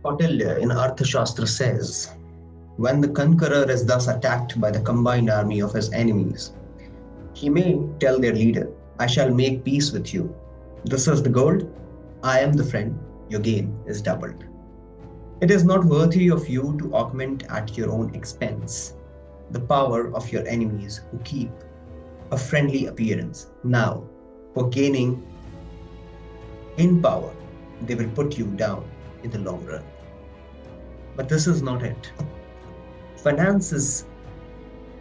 Kautilya in Arthashastra says, when the conqueror is thus attacked by the combined army of his enemies, he may tell their leader, I shall make peace with you. This is the gold, I am the friend, your gain is doubled. It is not worthy of you to augment at your own expense the power of your enemies who keep a friendly appearance. Now, for gaining in power, they will put you down in the long run. But this is not it. Finance is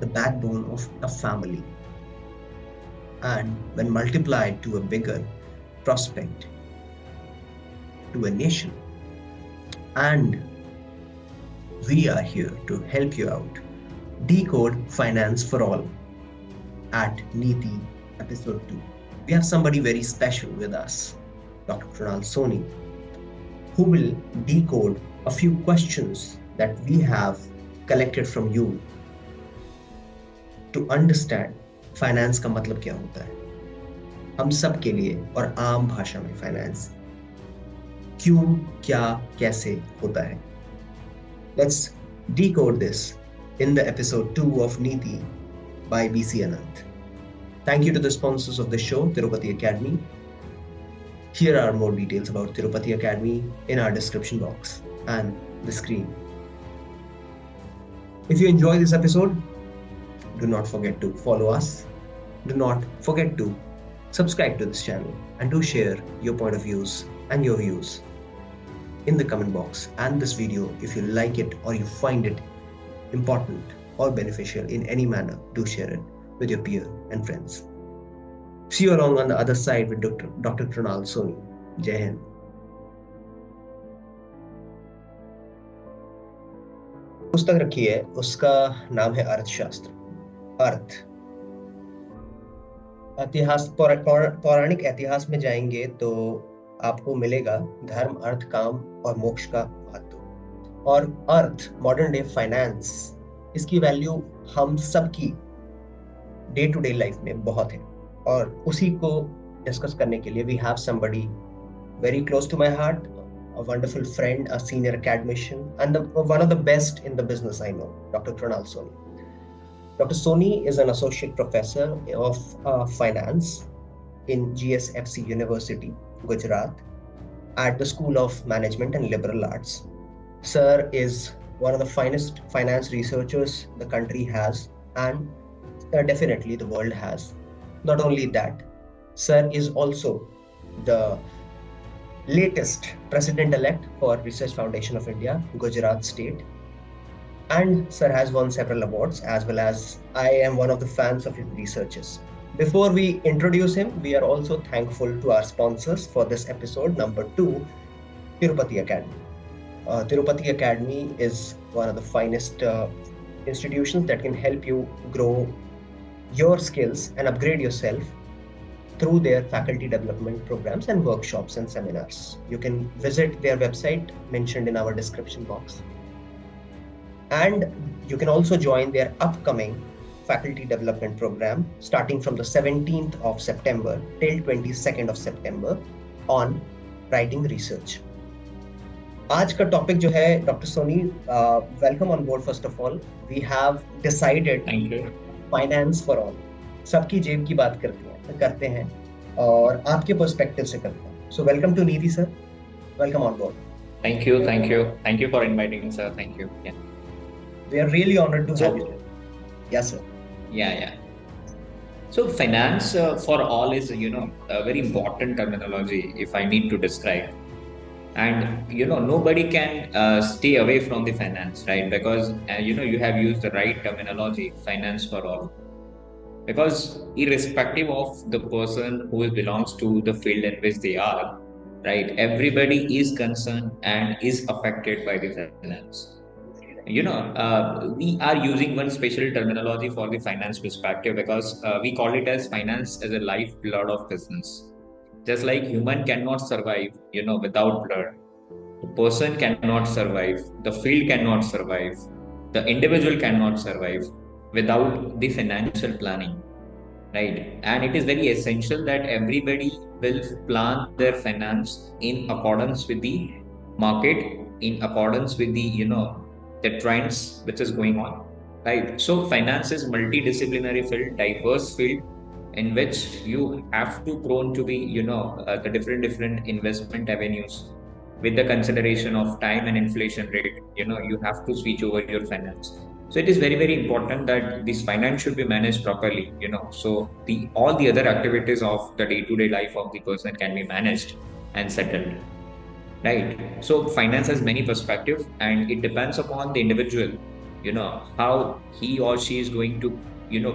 the backbone of a family, and when multiplied to a bigger prospect, to a nation. And we are here to help you out. Decode Finance for All at Neeti episode 2. We have somebody very special with us, Dr. Krunal Soni, who will decode a few questions that we have collected from you to understand finance का मतलब क्या होता है हम सब के लिए और आम भाषा में फाइनेंस क्यों क्या कैसे होता है Let's decode this in the episode 2 of Neeti by BC Anand. Thank you to the sponsors of the show, Tirupati Academy. Here are more details about Tirupati Academy in our description box and the screen. If you enjoy this episode, do not forget to follow us. Do not forget to subscribe to this channel and do share your point of views and your views in the comment box and this video. If you like it or you find it important or beneficial in any manner, do share it with your peer and friends. See you along on the other side with Dr. Krunal Soni. Jai Hind. पुस्तक रखी है, उसका नाम है अर्थशास्त्र. अर्थ इतिहास पौराणिक इतिहास में जाएंगे तो आपको मिलेगा धर्म अर्थ काम और मोक्ष का महत्व और अर्थ मॉडर्न डे फाइनेंस इसकी वैल्यू हम सब की डे टू डे लाइफ में बहुत है और उसी को डिस्कस करने के लिए we have somebody very close to my heart a wonderful friend, a senior academician, and one of the best in the business I know, Dr. Krunal Soni. Dr. Soni is an associate professor of finance in GSFC University, Gujarat, at the School of Management and Liberal Arts. Sir is one of the finest finance researchers the country has, and definitely the world has. Not only that, Sir is also the latest president-elect for Research Foundation of India, Gujarat State. And Sir has won several awards, as well as I am one of the fans of his researches. Before we introduce him, we are also thankful to our sponsors for this episode, number 2, Tirupati Academy. Tirupati Academy is one of the finest institutions that can help you grow your skills and upgrade yourself through their faculty development programs and workshops and seminars. You can visit their website mentioned in our description box. And you can also join their upcoming faculty development program starting from the 17th of September till 22nd of September on writing research. आज का topic जो है doctor Soni welcome on board. First of all we have decided finance for all. सबकी जेब की बात करते हैं और आपके पर्सपेक्टिव से करते हैं. सो वेलकम टू नीति sir. Welcome on board. Thank you for inviting, sir. Thank you. Yeah. We are really honored to have you. Yes, sir. Yeah. So finance for all is, a very important terminology if I need to describe. And, nobody can stay away from the finance, right? Because, you have used the right terminology, finance for all. Because irrespective of the person who belongs to the field in which they are, right, everybody is concerned and is affected by the finance. We are using one special terminology for the finance perspective because we call it as finance as a lifeblood of business. Just like human cannot survive, without blood, the person cannot survive, the field cannot survive, the individual cannot survive without the financial planning, right? And it is very essential that everybody will plan their finance in accordance with the market in accordance with the trends which is going on, right? So finance is multidisciplinary field, diverse field, in which you have to prone to be the different investment avenues with the consideration of time and inflation rate. You have to switch over your finance. So it is very very important that this finance should be managed properly, so the all the other activities of the day to day life of the person can be managed and settled, right? So finance has many perspectives, and it depends upon the individual, how he or she is going to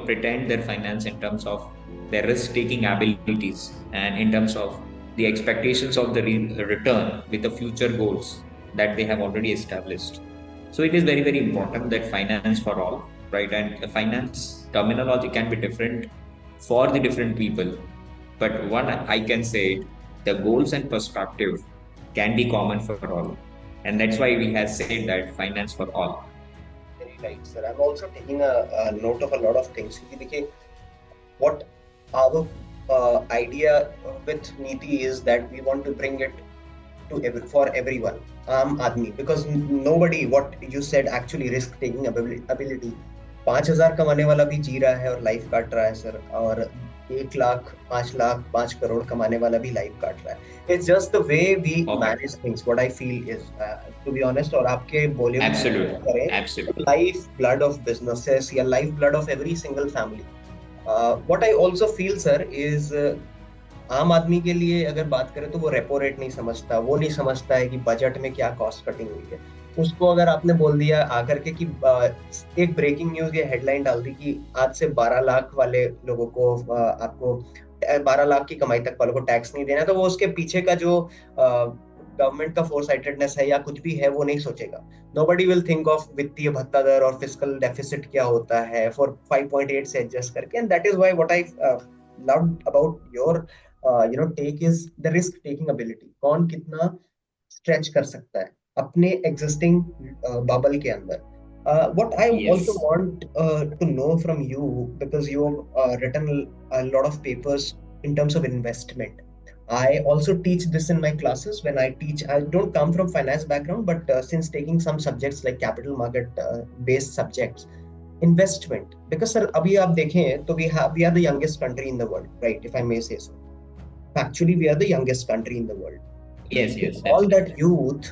pretend their finance in terms of their risk taking abilities, and in terms of the expectations of the return with the future goals that they have already established. So it is very very important that finance for all, right? And the finance terminology can be different for the different people, but one I can say, the goals and perspective can be common for all. And that's why we have said that finance for all. Very right, sir. I'm also taking a note of a lot of things. देखिए, what our idea with Neeti is that we want to bring it for everyone, आदमी, because nobody, what you said, actually risk taking ability. 5,000 कमाने वाला भी जी रहा है और life काट रहा है सर, और 1 लाख, 5 लाख, 5 करोड़ कमाने वाला भी लाइफ काट रहा है. It's just the way we manage things. What I feel is, to be honest, और आपके बोले Absolutely. life blood of businesses या life blood of every single family. What I also feel, sir, is आम आदमी के लिए अगर बात करें तो वो रेपो रेट नहीं समझता, वो नहीं समझता है कि बजट में क्या कॉस्ट कटिंग हुई है. उसको अगर आपने बोल दिया आकर के कि एक ब्रेकिंग न्यूज या हेडलाइन डाल दी कि आज से 12 लाख वाले लोगों को आपको 12 लाख की कमाई तक वालों को टैक्स नहीं देना, तो वो उसके पीछे का जो गवर्नमेंट का फोरसाइटेडनेस है या कुछ भी है वो नहीं सोचेगा. Nobody will think of वित्तीय भत्ता दर और फिस्कल डेफिसिट क्या होता है फॉर 5.8 से एडजस्ट करके. And that is why what I loved about your take is the risk taking ability. कौन कितना stretch कर सकता है अपने existing bubble के अंदर. What I also want to know from you, because you have written a lot of papers in terms of investment. I also teach this in my classes when I teach. I don't come from finance background, but since taking some subjects like capital market based subjects, investment, because sir abhi aap dekhein to we are the youngest country in the world, right? If I may say so. Actually we are the youngest country in the world. Yes. All that youth,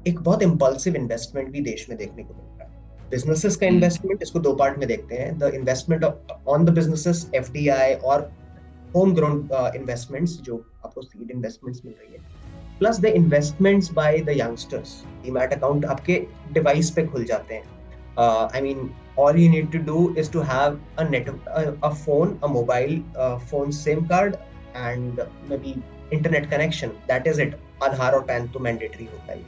एक बहुत impulsive investment भी देश में देखने को मिल रहा है. Businesses का इन्वेस्टमेंट, इसको दो पार्ट में देखते हैं. The investment on the businesses, FDI और होम ग्रोन इन्वेस्टमेंट्स जो आपको सीड इन्वेस्टमेंट्स मिल रही है, plus the investments by the youngsters. Demat account आपके डिवाइस पे खुल जाते हैं. I mean, all you need to do is to have a phone, a mobile phone SIM card, and maybe internet connection. That is it. Aadhaar और PAN तो mandatory होता है.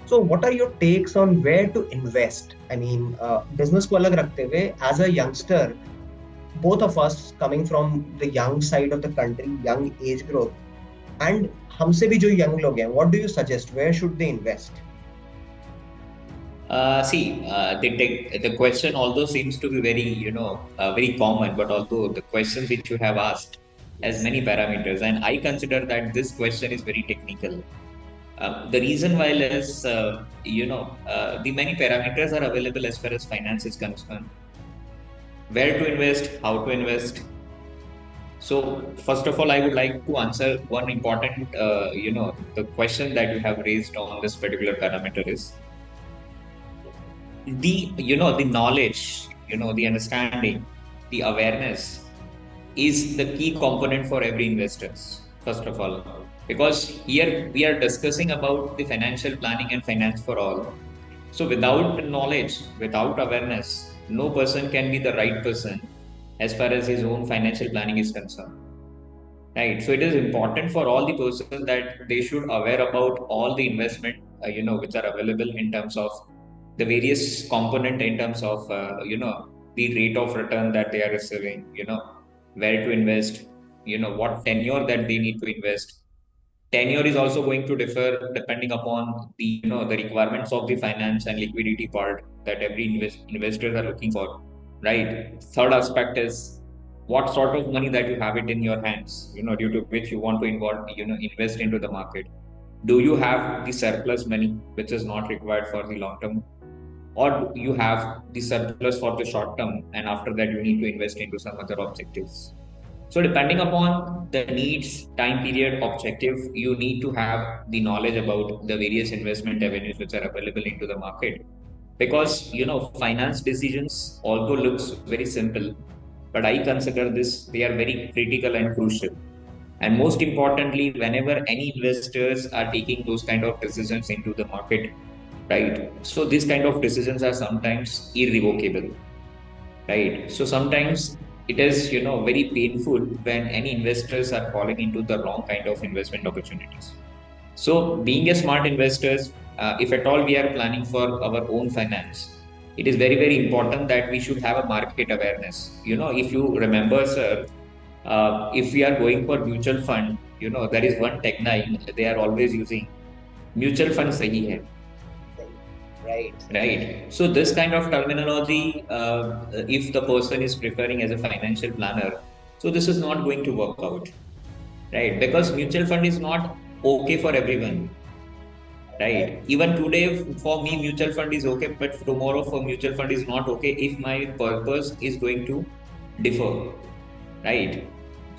So what are your takes on where to invest? I mean, business को अलग रखते हुए, as a youngster, both of us coming from the young side of the country, young age group, and हमसे भी जो young लोग हैं, what do you suggest? Where should they invest? The question although seems to be very very common, but although the questions which you have asked has many parameters, and I consider that this question is very technical. The reason why is the many parameters are available as far as finance is concerned. Where to invest, how to invest. So first of all, I would like to answer one important the question that you have raised on this particular parameter is the knowledge, the understanding, the awareness is the key component for every investors, first of all, because here we are discussing about the financial planning and finance for all. So without knowledge, without awareness, no person can be the right person as far as his own financial planning is concerned, right? So it is important for all the persons that they should aware about all the investment which are available in terms of the various component, in terms of the rate of return that they are receiving, where to invest, what tenure that they need to invest. Tenure is also going to differ depending upon the the requirements of the finance and liquidity part that every investors are looking for, right? Third aspect is what sort of money that you have it in your hands, due to which you want to invest into the market. Do you have the surplus money which is not required for the long term, or you have the surplus for the short term, and after that you need to invest into some other objectives? So depending upon the needs, time period, objective, you need to have the knowledge about the various investment avenues which are available into the market. Because finance decisions, although looks very simple, but I consider this, they are very critical and crucial. And most importantly, whenever any investors are taking those kind of decisions into the market, right? So these kind of decisions are sometimes irrevocable, right? So sometimes it is very painful when any investors are falling into the wrong kind of investment opportunities. So being a smart investors, if at all we are planning for our own finance, it is very very important that we should have a market awareness. If you remember, sir, if we are going for mutual fund, there is one tagline they are always using: mutual fund sahi hai. Right. Right. So this kind of terminology, if the person is preferring as a financial planner, so this is not going to work out, right? Because mutual fund is not okay for everyone, right? Even today, for me, mutual fund is okay, but tomorrow for mutual fund is not okay if my purpose is going to differ, right?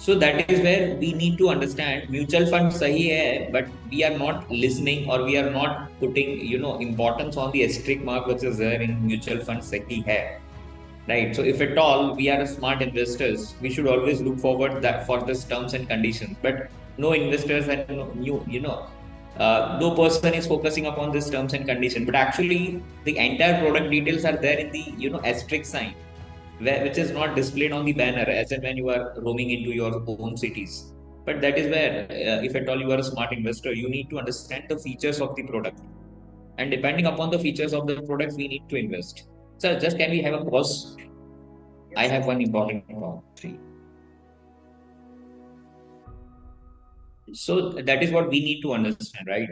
So that is where we need to understand mutual fund sahi hai, but we are not listening, or we are not putting importance on the asterisk mark which is there in mutual fund sahi hai, right? So if at all we are smart investors, we should always look forward that for this terms and conditions. But no investors and no person is focusing upon this terms and condition. But actually, the entire product details are there in the asterisk sign, which is not displayed on the banner as and when you are roaming into your own cities. But that is where, if at all you are a smart investor, you need to understand the features of the product, and depending upon the features of the products, we need to invest. Sir, just can we have a pause? I Yes. have one important point. So that is what we need to understand, right?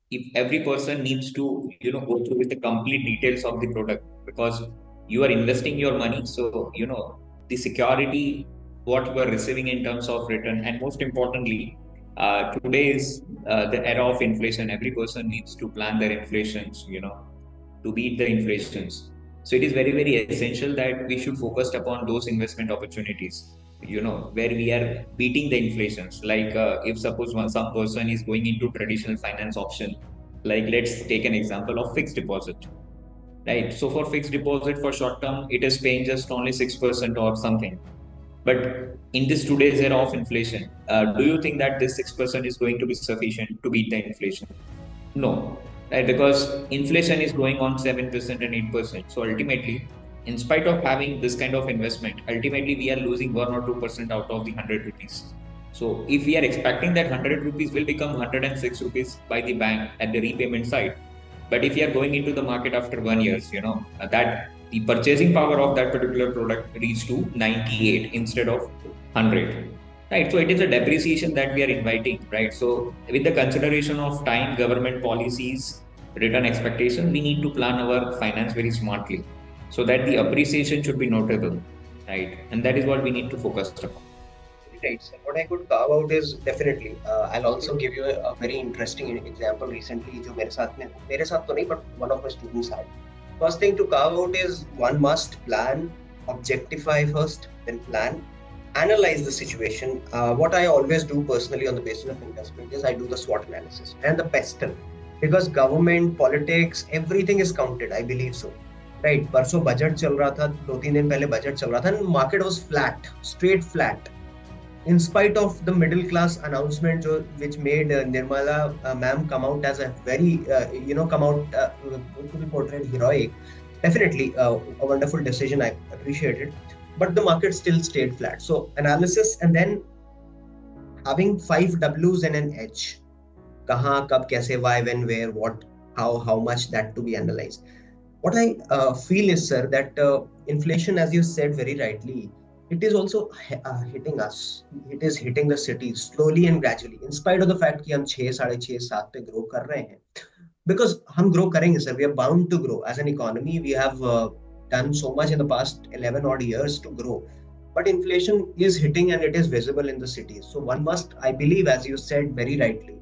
If every person needs to go through with the complete details of the product, because you are investing your money, so the security what you are receiving in terms of return, and most importantly, today is the era of inflation. Every person needs to plan their inflations, to beat the inflations. So it is very very essential that we should focus upon those investment opportunities, where we are beating the inflations. Like if suppose some person is going into traditional finance option, like let's take an example of fixed deposit, right? So for fixed deposit for short term, it is paying just only 6% or something. But in this today's era of inflation, do you think that this 6% is going to be sufficient to beat the inflation? No, right? Because inflation is going on 7% and 8%. So ultimately, in spite of having this kind of investment, ultimately we are losing 1 or 2% out of the 100 rupees. So if we are expecting that 100 rupees will become 106 rupees by the bank at the repayment side, but if you are going into the market after 1 year, that the purchasing power of that particular product reached to 98 instead of 100. Right. So it is a depreciation that we are inviting, right? So with the consideration of time, government policies, return expectation, we need to plan our finance very smartly so that the appreciation should be notable, right? And that is what we need to focus upon. Right. So what I could carve out is definitely. I'll also give you a very interesting example recently, जो मेरे साथ तो नहीं, but one of my students had. First thing to carve out is one must plan, objectify first, then plan, analyze the situation. What I always do personally on the basis of investment is I do the SWOT analysis and the PESTEL, because government, politics, everything is counted. I believe so. Right. परसों budget चल रहा था, 2-3 दिन पहले budget चल रहा था, and market was flat, straight flat. In spite of the middle class announcement which made Nirmala ma'am come out as a very come out to be portrayed heroic, definitely a wonderful decision, I appreciate it, but the market still stayed flat. So analysis, and then having 5 W's and an H: kahan, kab, kaise, why, when, where, what, how much, that to be analyzed. What I feel is, sir, that inflation, as you said very rightly, it is also hitting us. It is hitting the city slowly and gradually, in spite of the fact कि हम 6, 6.5, 7 पे grow कर रहे हैं. Because हम grow करेंगे, sir. We are bound to grow as an economy. We have done so much in the past 11 odd years to grow. But inflation is hitting, and it is visible in the cities. So one must, I believe, as you said very rightly,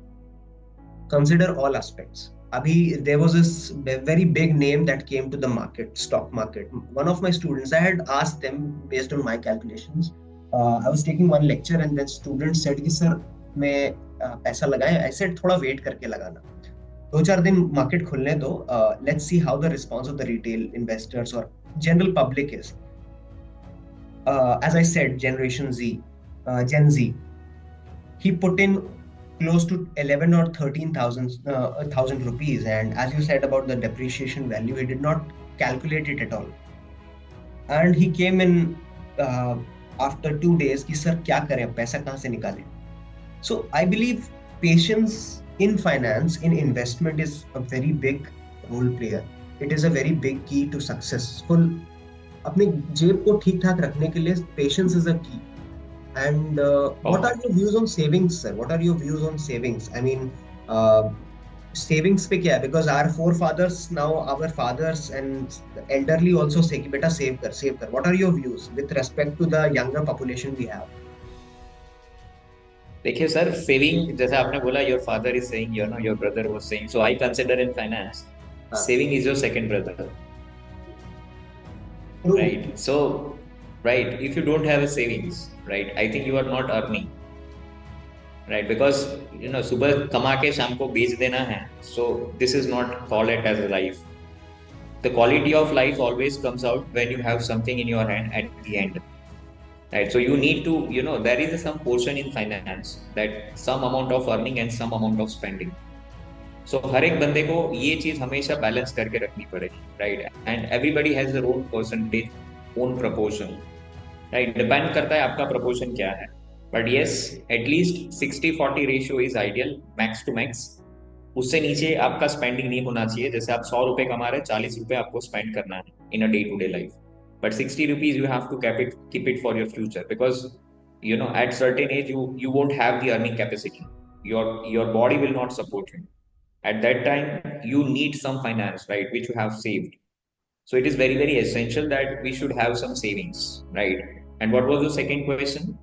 consider all aspects. Abhi, there was this very big name that came to the market, stock market. One of my students, I had asked them based on my calculations. I was taking one lecture and then student said कि sir मैं पैसा लगाएं. I said थोड़ा wait करके लगाना. 2-4 दिन market खुलने दो. Let's see how the response of the retail investors or general public is. As I said, Generation Z, Gen Z, he put in close to 11 or 13,000 rupees, and as you said about the depreciation value, he did not calculate it at all, and he came in after 2 days कि sir क्या करें, पैसा कहाँ से निकालें. So I believe patience in finance, in investment, is a very big role player. It is a very big key to successful. अपनी जेब को ठीक ठाक रखने के लिए patience is a key. And what are your views on savings, sir? What are your views on savings? I mean, savings पे क्या है? Because our forefathers, now our fathers and elderly also say कि बेटा save कर, save कर. What are your views with respect to the younger population we have? देखिए sir, saving जैसे आपने बोला, your father is saying, you know, your brother was saying, so I consider in finance saving is your second brother, right? So right, if you don't have a savings, right, I think you are not earning, right? Because you know, सुबह कमा के शाम को बेच देना है, so this is not called it as a life. The quality of life always comes out when you have something in your hand at the end, right? So you need to, you know, there is some portion in finance that some amount of earning and some amount of spending. So हर एक बंदे को ये चीज हमेशा balance करके रखनी पड़ेगी, right? And everybody has their own percentage, own proportion, right? डिपेंड करता है आपका प्रपोर्शन क्या है, but yes, at least 60-40 ratio is ideal, max to max. उससे नीचे आपका स्पेंडिंग नहीं होना चाहिए. जैसे आप 100 रुपए कमा रहे हैं, 40 रुपए आपको स्पेंड करना है in a day to day life, but 60 rupees you have to keep it for your future, because you know, at certain age you won't have the earning capacity. Your body will not support you. At that time you need some finance, right, which you have saved. So it is very, very essential that we should have some savings, right? And what was the second question?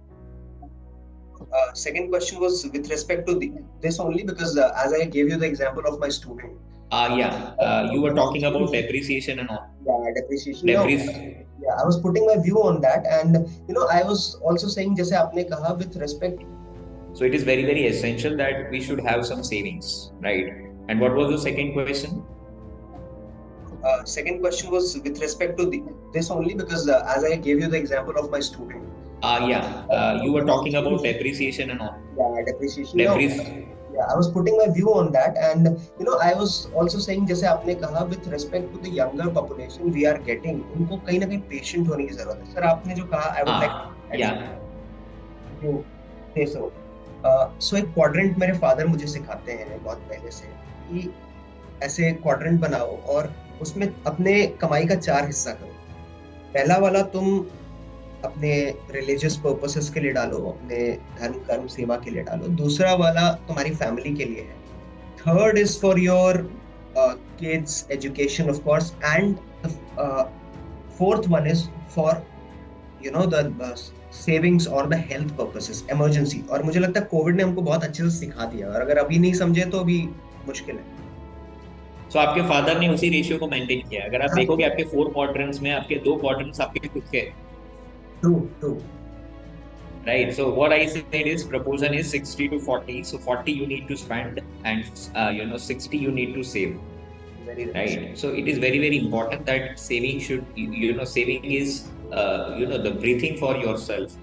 Second question was with respect to this only because as I gave you the example of my student. You were talking about depreciation and all. Yeah, depreciation. Yeah, I was putting my view on that, and you know, I was also saying, जैसे आपने कहा, with respect. So it is very, very essential that we should have some savings, right? And what was the second question? Second question was with respect to this only because as I gave you the example of my student. You were talking about depreciation and all. Yeah, depreciation. Yeah, I was putting my view on that, and you know, I was also saying, जैसे आपने कहा, with respect to the younger population we are getting, उनको कहीं ना कहीं patient होने की जरूरत है. सर आपने जो कहा, I would like to say so. So एक quadrant मेरे father मुझे सिखाते हैं बहुत पहले से कि ऐसे quadrant बनाओ और उसमें अपने कमाई का 4 हिस्सा करो. पहला वाला तुम अपने रिलीजियस पर्पसेस के लिए डालो, अपने धर्म कर्म सेवा के लिए डालो. दूसरा वाला तुम्हारी फैमिली के लिए है. Third is for your kids education of course, and fourth one is for you know the savings और द हेल्थ पर्पसेस, इमरजेंसी. और मुझे लगता है कोविड ने हमको बहुत अच्छे से सिखा दिया, और अगर अभी नहीं समझे तो अभी मुश्किल है. तो आपके फादर ने उसी रेशियो को मेंटेन किया. अगर आप देखोगे आपके 4 क्वाड्रेंट्स में आपके 2 क्वाड्रेंट्स आपके खुद के. True. Right. So what I said is proportion is 60-40. So 40 you need to spend, and 60 you need to save. Very right. So it is very, very important that saving should, saving is the breathing for yourself,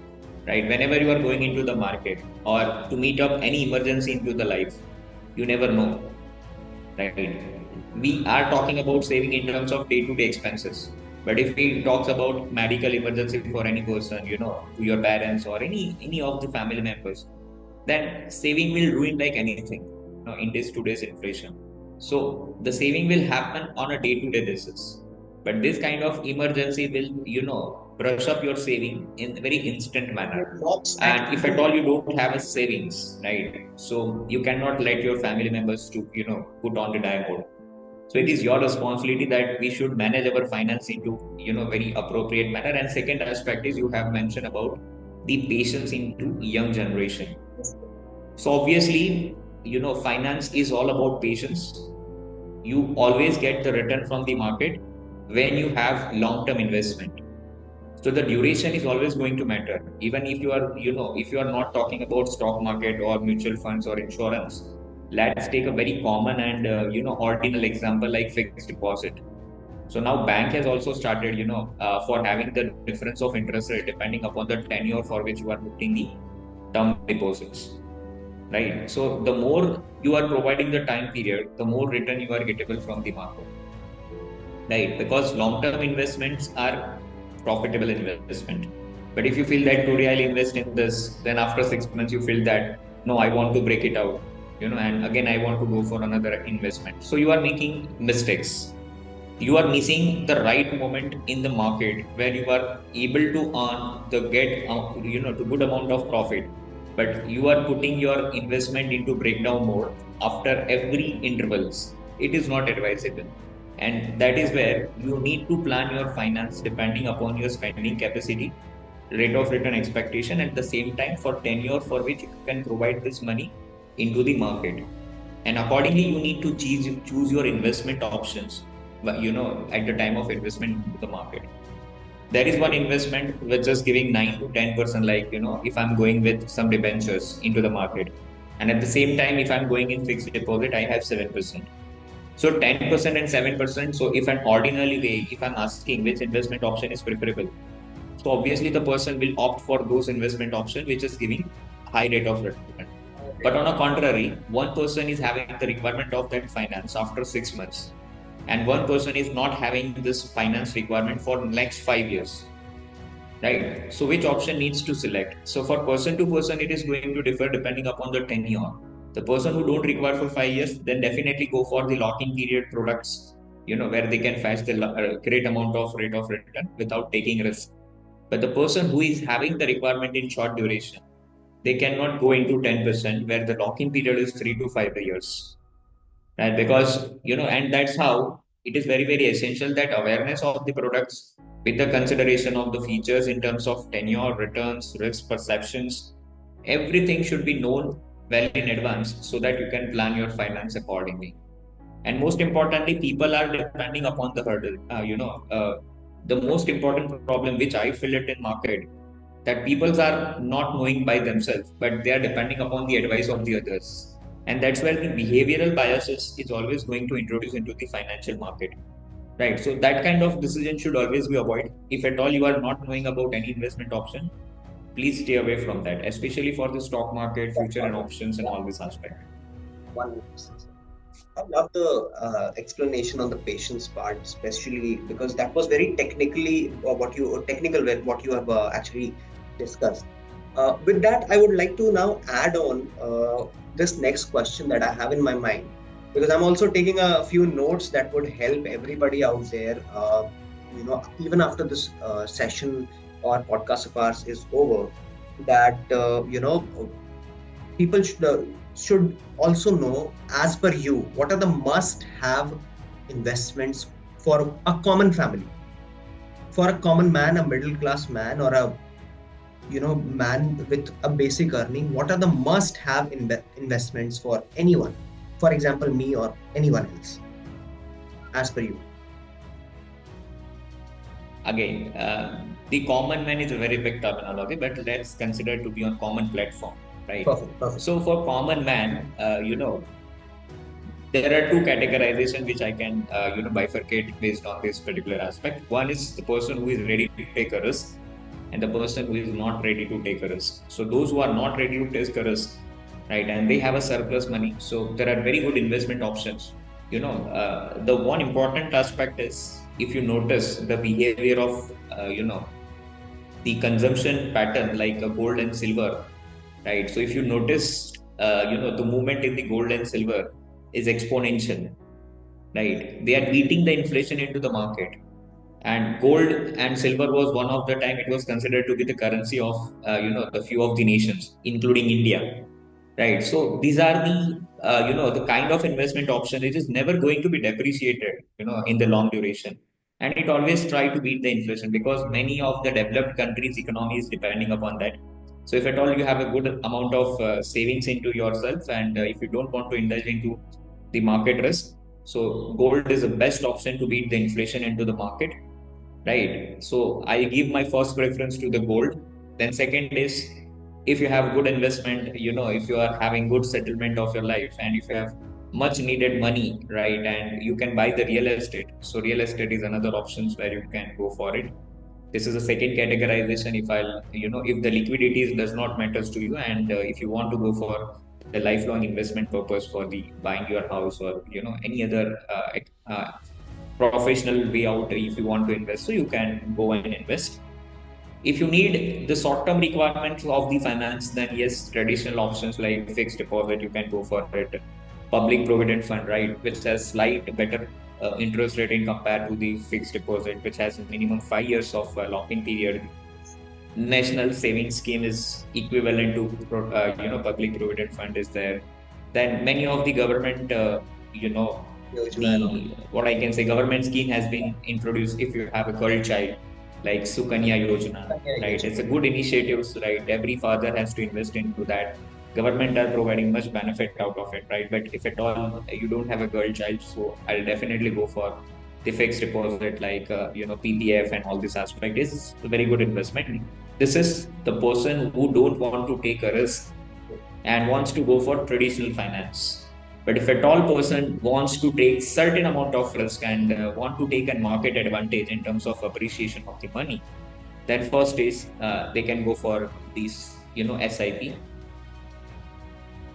right? Whenever you are going into the market or to meet up any emergency into the life, you never know, right? We are talking about saving in terms of day-to-day expenses. But if we talk about medical emergency for any person, to your parents or any of the family members, then saving will ruin like anything, in today's inflation. So the saving will happen on a day-to-day basis. But this kind of emergency will, brush up your saving in a very instant manner. And if at all you don't have a savings, right? So you cannot let your family members to, put on the die mode. So it is your responsibility that we should manage our finance into, very appropriate manner. And second aspect is you have mentioned about the patience into young generation. So obviously, finance is all about patience. You always get the return from the market when you have long-term investment. So the duration is always going to matter. Even if you are, if you are not talking about stock market or mutual funds or insurance, let's take a very common and, ordinal example like fixed deposit. So now bank has also started, for having the difference of interest rate depending upon the tenure for which you are putting the term deposits, right? So the more you are providing the time period, the more return you are gettable from the market, right? Because long-term investments are profitable investment. But if you feel that today I'll invest in this, then after 6 months you feel that no, I want to break it out, and again I want to go for another investment. So you are making mistakes. You are missing the right moment in the market where you are able to earn the get to good amount of profit, but you are putting your investment into breakdown mode after every intervals. It is not advisable, and that is where you need to plan your finance depending upon your spending capacity, rate of return expectation, at the same time for tenure for which you can provide this money into the market. And accordingly you need to choose your investment options, but at the time of investment into the market. There is one investment which is giving 9 to 10%, like if I'm going with some debentures into the market, and at the same time if I'm going in fixed deposit I have 7%. So 10% and 7%. So if an ordinary way, if I'm asking which investment option is preferable, so obviously the person will opt for those investment option which is giving high rate of return. But on a contrary, one person is having the requirement of that finance after 6 months, and one person is not having this finance requirement for next 5 years, right? So which option needs to select? So for person to person, it is going to differ depending upon the tenure. The person who don't require for 5 years, then definitely go for the lock-in period products, where they can fetch the great amount of rate of return without taking risk. But the person who is having the requirement in short duration, they cannot go into 10% where the lock-in period is 3 to 5 years, right? Because and that's how it is very very essential that awareness of the products with the consideration of the features in terms of tenure, returns, risk perceptions, everything should be known well in advance so that you can plan your finance accordingly. And most importantly, people are depending upon the hurdle. The most important problem which I feel it in market, that people are not knowing by themselves, but they are depending upon the advice of the others. And that's where the behavioral biases is always going to introduce into the financial market. Right. So that kind of decision should always be avoided. If at all you are not knowing about any investment option, please stay away from that, especially for the stock market, future and options and all this aspect. 100%. I love the explanation on the patience part, especially because that was very technically what you have actually discussed. With that, I would like to now add on this next question that I have in my mind, because I'm also taking a few notes that would help everybody out there. Even after this session or podcast of ours is over, that people should also know, as per you, what are the must-have investments for a common family, for a common man, a middle-class man, or a man with a basic earning. What are the must-have investments for anyone? For example, me or anyone else, as per you. Again, the common man is a very big terminology, but let's consider to be on common platform, right? Perfect. So for common man, there are two categorization which I can bifurcate based on this particular aspect. One is the person who is ready to take a risk, and the person who is not ready to take a risk. So those who are not ready to take a risk, right, and they have a surplus money, so there are very good investment options. The one important aspect is, if you notice the behavior of the consumption pattern, like gold and silver, right? So if you notice, the movement in the gold and silver is exponential, right? They are beating the inflation into the market. And gold and silver was one of the time it was considered to be the currency of the few of the nations, including India, right? So these are the the kind of investment option it is never going to be depreciated in the long duration, and it always try to beat the inflation because many of the developed countries economy is depending upon that. So if at all you have a good amount of savings into yourself, and if you don't want to indulge into the market risk, so gold is the best option to beat the inflation into the market, right? So I give my first preference to the gold. Then second is, if you have good investment, if you are having good settlement of your life, and if you have much needed money, right, and you can buy the real estate. So real estate is another options where you can go for it. This is a second categorization. If if the liquidity does not matters to you, and if you want to go for the lifelong investment purpose for the buying your house, or any other professional way out, if you want to invest, so you can go and invest. If you need the short-term requirements of the finance, then yes, traditional options like fixed deposit, you can go for it. Public provident fund, right, which has slight better interest rate in compared to the fixed deposit, which has minimum 5 years of lock-in period. National savings scheme is equivalent to public provident fund is there. Then many of the government you know Yojana and all. the what I can say, government scheme has been introduced. If you have a girl child, like Sukanya Yojana, Sukanya right, Yojana. it's a good initiative, right? Every father has to invest into that. Government are providing much benefit out of it, right? But if at all you don't have a girl child, so I'll definitely go for the fixed deposit, like PPF, and all this aspect is a very good investment. This is the person who don't want to take a risk and wants to go for traditional finance. But if at all person wants to take certain amount of risk, and want to take a market advantage in terms of appreciation of the money, then first is they can go for these SIP,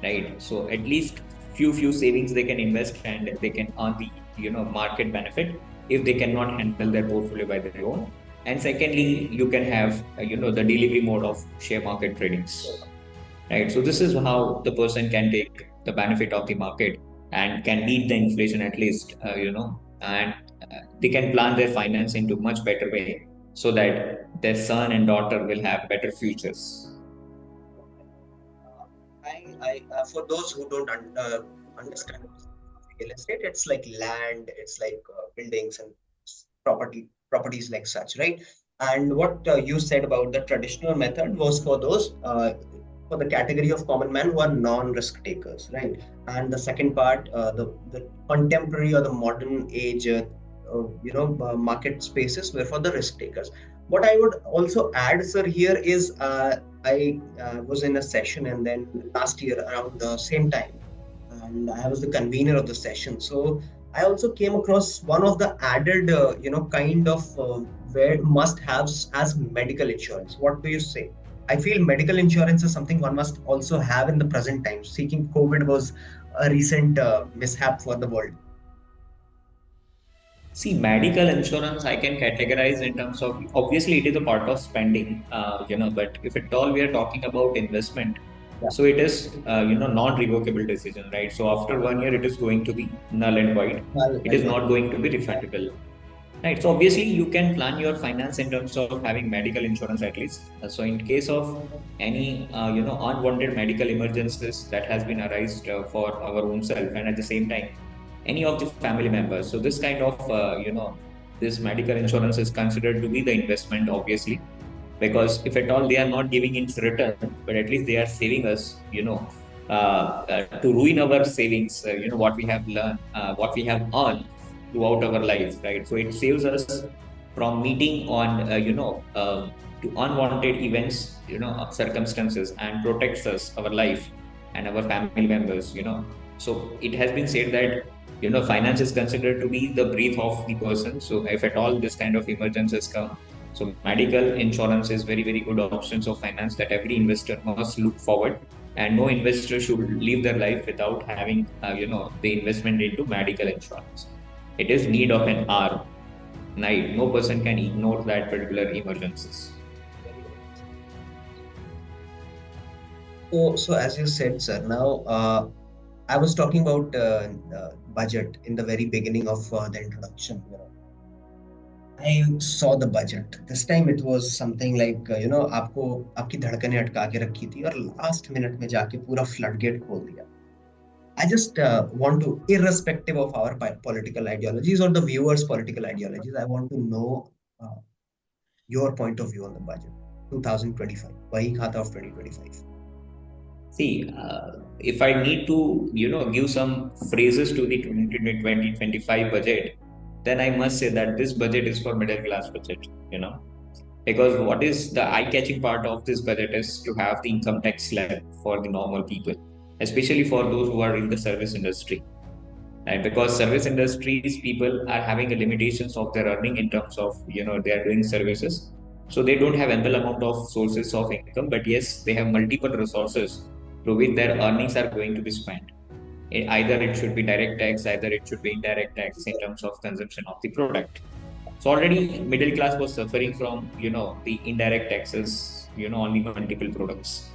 right? So at least few savings they can invest, and they can earn the market benefit if they cannot handle their portfolio by their own. And secondly, you can have the delivery mode of share market tradings, right? So this is how the person can take the benefit of the market and can beat the inflation at least, and they can plan their finance into much better way, so that their son and daughter will have better futures. For those who don't understand real estate, it's like land, it's like buildings and properties like such, right? And what you said about the traditional method was for those for the category of common man who are non-risk takers, right? And the second part, the contemporary or the modern age, market spaces were for the risk takers. What I would also add, sir, here is I was in a session, and then last year around the same time, and I was the convener of the session. So I also came across one of the added, kind of where must haves as medical insurance. What do you say? I feel medical insurance is something one must also have in the present times. Seeking COVID was a recent mishap for the world. See, medical insurance I can categorize in terms of, obviously it is a part of spending, but if at all we are talking about investment, Yeah. so it is, non-revocable decision, right? So after 1 year, it is going to be null and void. Well, It and is what? not going to be refundable, right? So obviously you can plan your finance in terms of having medical insurance at least. So in case of any, unwanted medical emergencies that has been arised for our own self, and at the same time any of the family members. So this kind of, this medical insurance is considered to be the investment, obviously, because if at all they are not giving its return, but at least they are saving us, to ruin our savings, what we have learned, what we have earned throughout our life, right? So it saves us from meeting on, to unwanted events, circumstances, and protects us, our life, and our family members. So it has been said that finance is considered to be the breath of the person. So if at all this kind of emergencies come, so medical insurance is very, very good options of finance that every investor must look forward. And no investor should live their life without having, the investment into medical insurance. It is need of an hour. Night. No person can ignore that particular emergencies. So as you said, sir, now I was talking about budget in the very beginning of the introduction. I saw the budget. This time it was something like आपको आपकी धड़कनें अटका के रखी थी और last minute में जाके पूरा फ्लड गेट खोल दिया. I just want to, irrespective of our political ideologies or the viewers' political ideologies, I want to know uh, your point of view on the budget. 2025, वही खाता of 2025. See, if I need to, give some phrases to the 2025 budget, then I must say that this budget is for middle class budget, because what is the eye-catching part of this budget is to have the income tax slab for the normal people, especially for those who are in the service industry, right? Because service industries people are having a limitations of their earning in terms of they are doing services, so they don't have ample amount of sources of income, but yes, they have multiple resources through which their earnings are going to be spent. Either it should be direct tax, either it should be indirect tax in terms of consumption of the product. So already middle class was suffering from the indirect taxes on the multiple products.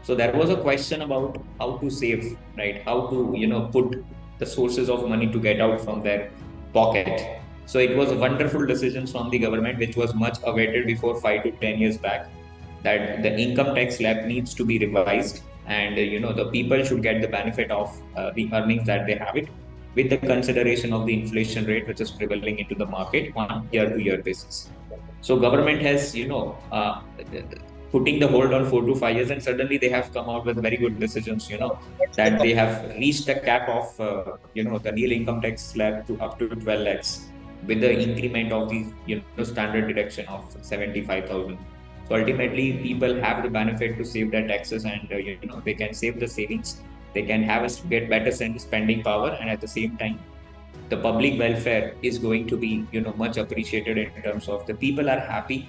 So there was a question about how to save, right? How to put the sources of money to get out from their pocket. So it was a wonderful decision from the government, which was much awaited before 5 to 10 years back, that the income tax slab needs to be revised, and the people should get the benefit of the earnings that they have it, with the consideration of the inflation rate which is prevailing into the market on year to year basis. So government has putting the hold on 4 to 5 years, and suddenly they have come out with very good decisions, What's the that they have reached the cap of the real income tax slab to up to 12 lakhs, with the increment of the standard deduction of 75,000. So ultimately, people have the benefit to save their taxes, and they can save the savings. They can have us get better spending power, and at the same time, the public welfare is going to be much appreciated in terms of the people are happy.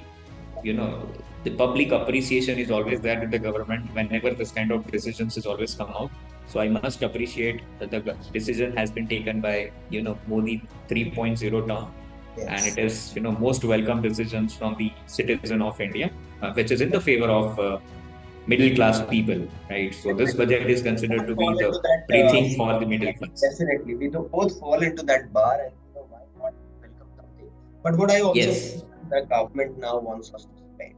The public appreciation is always there with the government whenever this kind of decisions is always come out. So I must appreciate that the decision has been taken by Modi 3.0 term, and Yes. it is most welcome decisions from the citizen of India, which is in the favor of middle class people, right? So this budget is considered to be Fall into the that. breathing for the middle class. Definitely, we do both fall into that bar, and why not welcome something. But what I also Yes. think the government now wants us to spend.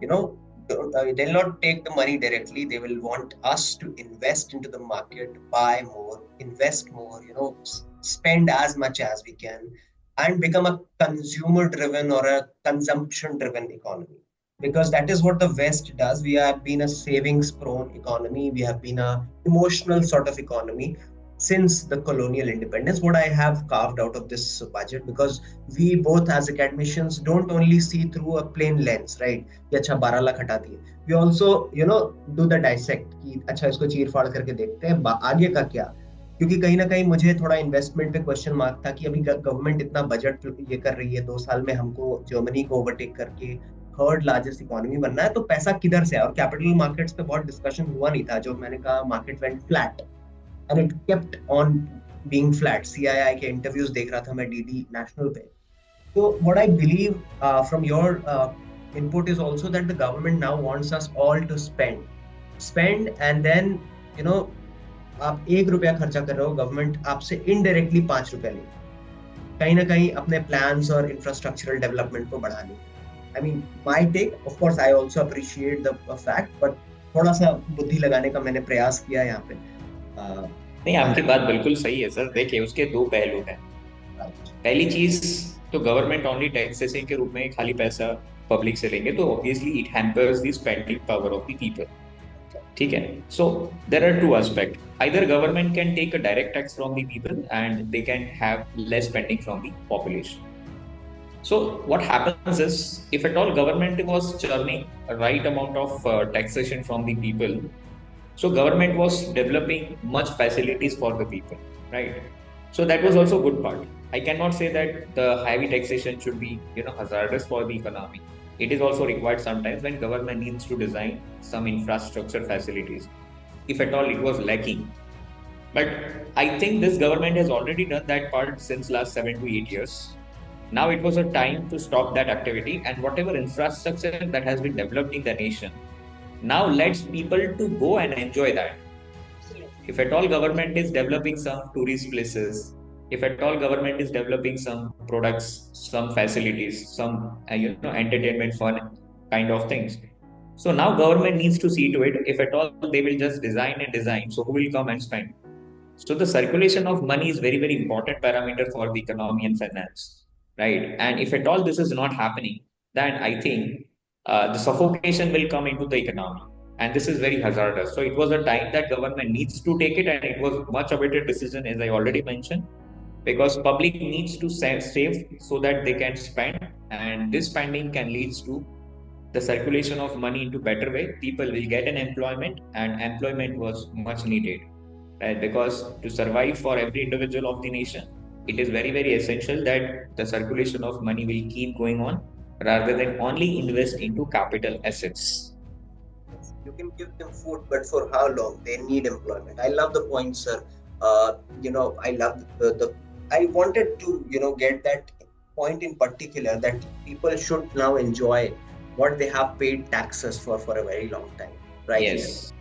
You know, they'll not take the money directly. They will want us to invest into the market, buy more, invest more. Spend as much as we can, and become a consumer-driven or a consumption-driven economy. Because that is what the West does. We have been a savings-prone economy. We have been a emotional sort of economy since the colonial independence. What I have carved out of this budget, because we both as academicians don't only see through a plain lens, right? कि अच्छा 12 लाख हटा दिए, we also do the dissect कि अच्छा इसको चीर फाड़ करके देखते हैं आगे का क्या. क्योंकि कहीं ना कहीं मुझे थोड़ा इन्वेस्टमेंट पे क्वेश्चन मार्क था कि अभी गवर्नमेंट इतना बजट ये कर रही है, 2 साल में हमको जर्मनी को ओवरटेक करके थर्ड लार्जेस्ट इकोनॉमी बनना है, तो पैसा किधर से है. और कैपिटल मार्केट्स पे बहुत डिस्कशन हुआ नहीं था. जो मैंने कहा market went flat and it kept on being flat. CII के इंटरव्यूज देख रहा था मैं डीडी नेशनल पे. So what I believe from your input is also that the government now wants us all to spend, and then you know आप 1 रुपया खर्चा कर रहे हो, गवर्नमेंट आपसे इनडायरेक्टली 5 रुपया ले, कहीं ना कहीं अपने प्लान्स और इंफ्रास्ट्रक्चरल डेवलपमेंट को बढ़ाने. I mean my take, of course I also appreciate the fact, but थोड़ा सा बुद्धि लगाने का मैंने प्रयास किया यहाँ पे. नहीं, आपकी बात बिल्कुल सही है सर. देखिए, उसके दो पहलू हैं. पहली चीज, तो गवर्नमेंट ओनली टैक्सेशन के रूप में खाली पैसा पब्लिक से लेंगे तो obviously it hampers the spending power of the people. ठीक है. So there are two aspect. Either government can take a direct tax from the people and they can have less spending from the population. So what happens is, if at all government was churning a right amount of taxation from the people, so government was developing much facilities for the people, right? So that was also a good part. I cannot say that the heavy taxation should be hazardous for the economy. It is also required sometimes when government needs to design some infrastructure facilities, if at all it was lacking. But I think this government has already done that part since last 7 to 8 years. Now it was a time to stop that activity, and whatever infrastructure that has been developed in the nation, now let's people to go and enjoy that. If at all government is developing some tourist places, if at all government is developing some products, some facilities, some entertainment fun kind of things, so now government needs to see to it. If at all they will just design and design, so who will come and spend? So the circulation of money is very, very important parameter for the economy and finance, right? And if at all this is not happening, then I think the suffocation will come into the economy, and this is very hazardous. So it was a time that government needs to take it, and it was much awaited decision, as I already mentioned, because public needs to save so that they can spend, and this spending can lead to the circulation of money into better way. People will get an employment, and employment was much needed, right? Because to survive for every individual of the nation, it is very essential that the circulation of money will keep going on rather than only invest into capital assets. You can give them food, but for how long? They need employment. I love the point, sir. I love I wanted to, get that point in particular, that people should now enjoy what they have paid taxes for a very long time, right? Yes.